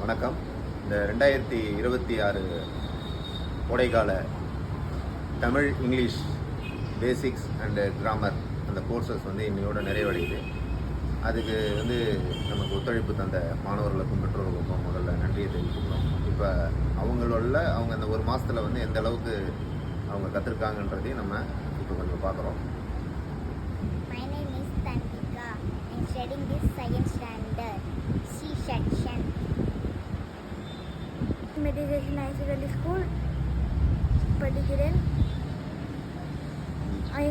வணக்கம். இந்த 2026 கோடைக்கால Tamil English basics and grammar அந்த கோர்சஸ் இன்னையோட நிறைவடையுது. அதுக்கு நமக்கு ஒத்துழைப்பு தந்த மாணவர்களுக்கும் பெற்றோர்களுக்கும் முதல்ல நன்றியை தெரிவிச்சுக்கிறோம். இப்போ அவங்க அந்த ஒரு மாதத்தில் எந்த அளவுக்கு அவங்க கற்றுருக்காங்கன்றதையும் நம்ம இப்போ கொஞ்சம் பார்க்குறோம். My name is Tanvika. I am studying this second standard, C section. Meditation High School. படிக்கிறேன். My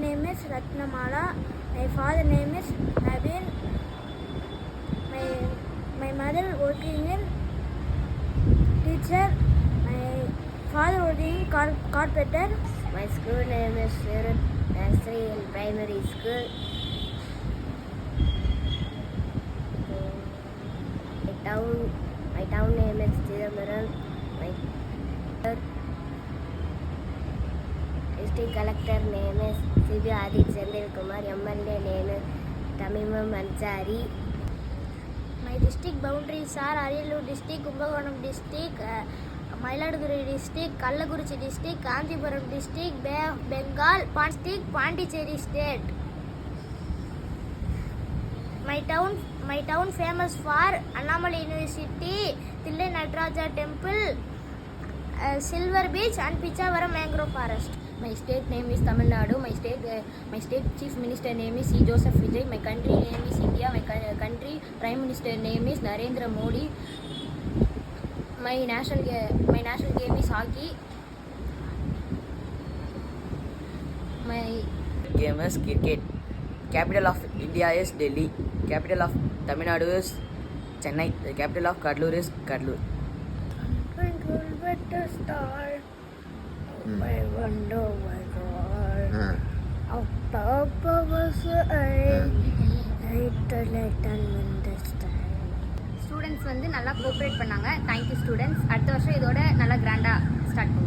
name is Ratnamala. My father name is Naveen. My mother working in teacher. My father working in carpenter. My school name is Surat Nursery and Primary School. My town name is Chidambaram. My district collector name is C.B. Adit Chandil Kumar. MLA name is Tamimam Ansari. My district boundaries are Ariyalur district, Kumbakonam district, Mayiladuthurai district, Kallakurichi district, Kanchipuram district, Bay of Bengal, Pondicherry state. My town famous for Annamalai University, Thillai Nataraja temple, Silver Beach and Pichavaram mangrove forest. My state name is Tamil Nadu. My state chief minister name is C. Joseph Vijay. My country name is India. My country prime minister name is Narendra Modi. My national game is hockey. My game is cricket. Capital of India is Delhi. Capital of Tamil Nadu is Chennai. The capital of Kadlur is Kadlur. Twinkle little star, I wonder my God. Out of us, little in the sky. Students நல்லா cooperate பண்ணாங்க. Thank you students. அடுத்த வருஷம் இதோட நல்லா கிராண்டாக start பண்ணுவோம்.